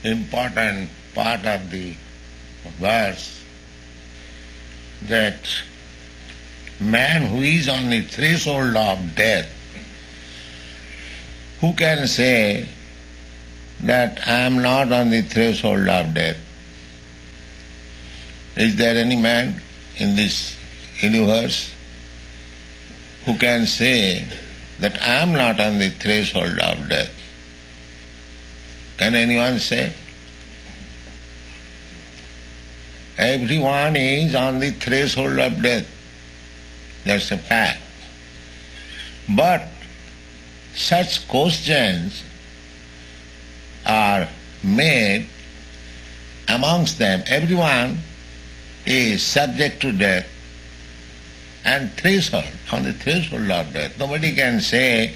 important part of the verse that man who is on the threshold of death, who can say that I am not on the threshold of death? Is there any man in this universe who can say that I am not on the threshold of death? Can anyone say? Everyone is on the threshold of death. That's a fact. But such questions are made amongst them. Everyone is subject to death and threshold, on the threshold of death. Nobody can say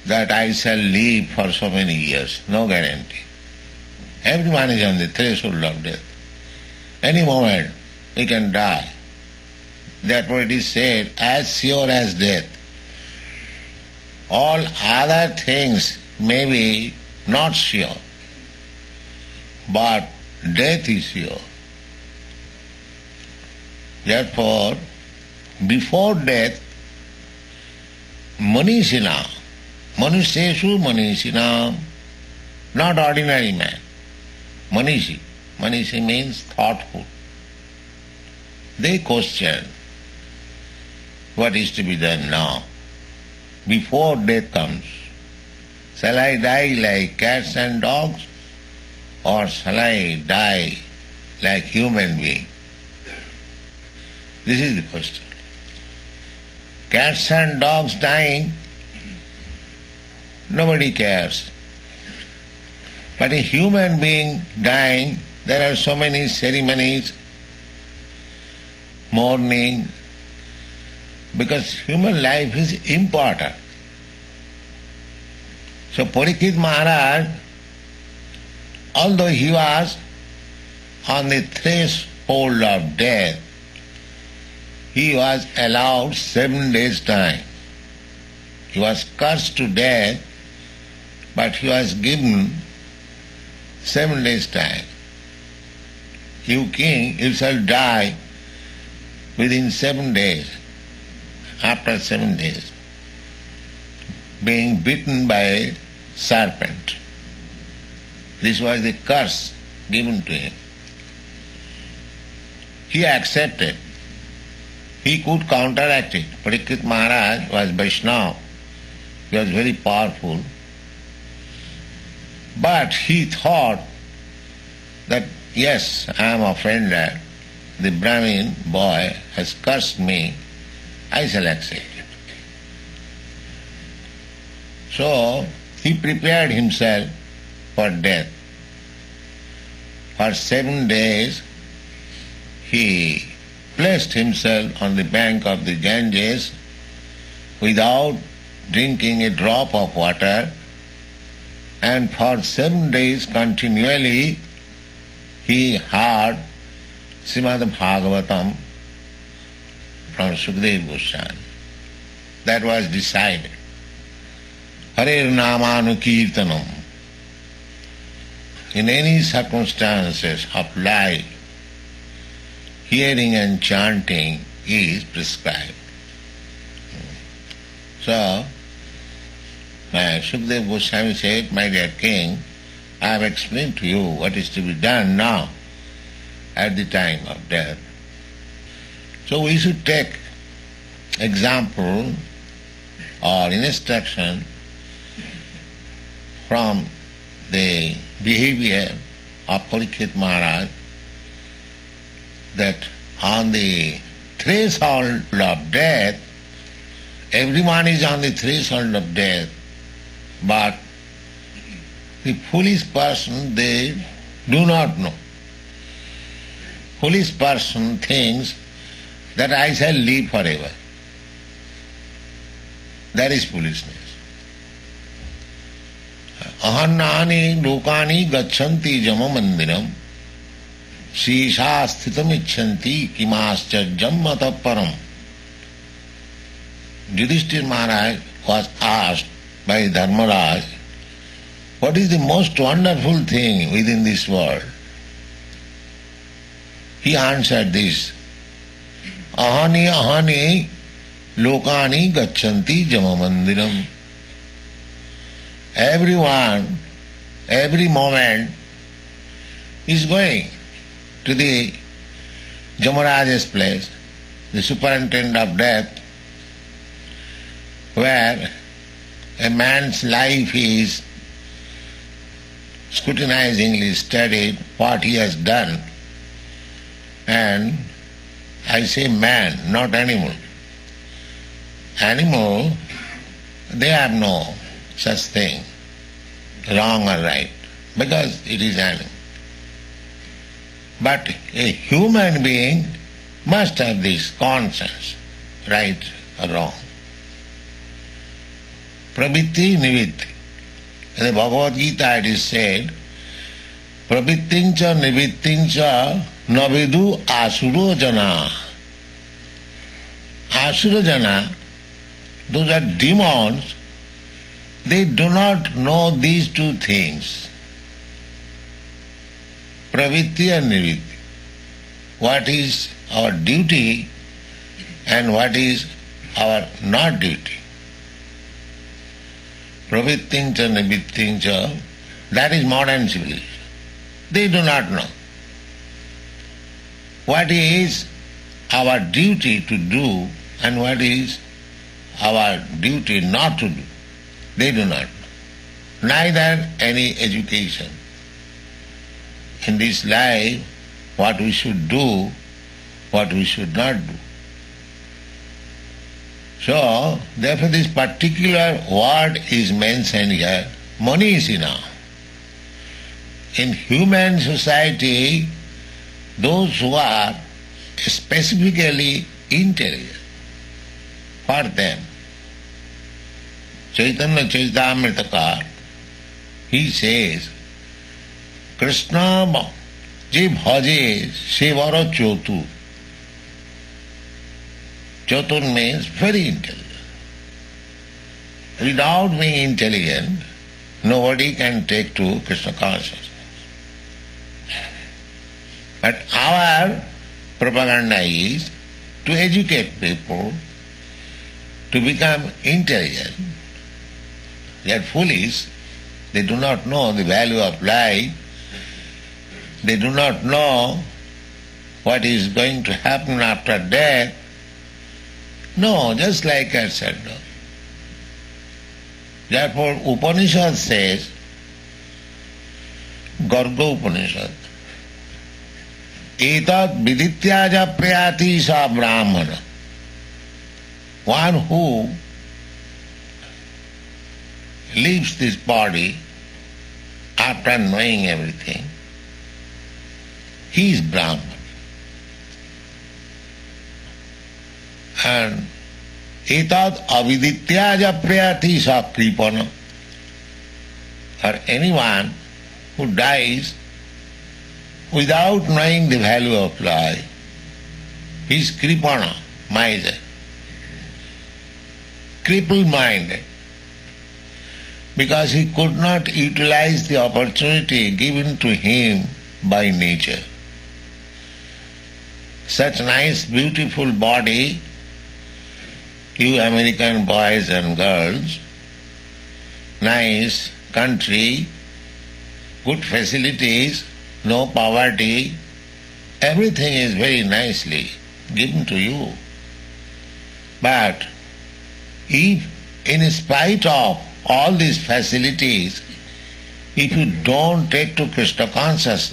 that I shall live for so many years. No guarantee. Everyone is on the threshold of death. Any moment we can die. That's what it is said, as sure as death. All other things may be not sure, but death is sure. Therefore, before death, Manishina, Manusheshu Manishina, not ordinary man, Manishi. Manishi means thoughtful. They question what is to be done now, before death comes. Shall I die like cats and dogs, or shall I die like human being? This is the question. Cats and dogs dying, nobody cares. But a human being dying, there are so many ceremonies, mourning, because human life is important. So Parikshit Maharaj, although he was on the threshold of death, he was allowed 7 days' time. He was cursed to death, but he was given 7 days' time. You king, you shall die within 7 days, after 7 days, being bitten by a serpent. This was the curse given to him. He accepted. He could counteract it. Parikshit Maharaj was Vaishnava. He was very powerful. But he thought that, yes, I am offended. The Brahmin boy has cursed me. I shall accept it. So he prepared himself for death. For 7 days he placed himself on the bank of the Ganges without drinking a drop of water, and for 7 days continually he heard Srimad Bhagavatam from Sukadeva Goswami. That was decided. Harer Namanukirtanam. In any circumstances of life, hearing and chanting is prescribed. So, Sukadeva Goswami said, my dear king, I have explained to you what is to be done now at the time of death. So we should take example or instruction from the behavior of Parikshit Maharaj, that on the threshold of death, everyone is on the threshold of death, but the foolish person, they do not know. Foolish person thinks that I shall live forever. That is foolishness. Ahannani lokani gachanti jama mandiram Shisha sthitam icchanti kimascharjam mataparam. Yudhishthira Maharaj was asked by Dharmaraj, what is the most wonderful thing within this world? He answered this. Ahani ahani lokani gacchanti jamamandiram. Everyone, every moment is going to the Jamaraja's place, the superintendent of death, where a man's life is scrutinizingly studied, what he has done. And I say man, not animal. Animal, they have no such thing, wrong or right, because it is animal. But a human being must have this conscience, right or wrong. Pravitti nivitti. In the Bhagavad Gita it is said, Pravittincha nivittincha navidu asuro jana. Asura jana, those are demons, they do not know these two things. Pravitti and nivitti. What is our duty and what is our not duty. Pravittincha nivittincha, that is modern civilization. They do not know. What is our duty to do and what is our duty not to do. They do not know. Neither any education. In this life, what we should do, what we should not do. So, therefore this particular word is mentioned here, Manishina. In human society, those who are specifically intelligent, for them, Chaitanya Charitamritakar, he says, Krishna je bhaje se varo chotu. Chotur means very intelligent. Without being intelligent, nobody can take to Krishna consciousness. But our propaganda is to educate people to become intelligent. They are foolish. They do not know the value of life. They do not know what is going to happen after death. No, just like I said. No. Therefore, Upanishad says, Garga Upanishad, Etat vidityaja prayati sa brahmana. One who leaves this body after knowing everything, he is Brahman. And etat avidityaja prayati sa kripana. Or anyone who dies without knowing the value of life, he is kripana, miser, cripple-minded, because he could not utilize the opportunity given to him by nature. Such nice, beautiful body, you American boys and girls, nice country, good facilities, no poverty, everything is very nicely given to you. But if in spite of all these facilities, if you don't take to Krishna consciousness,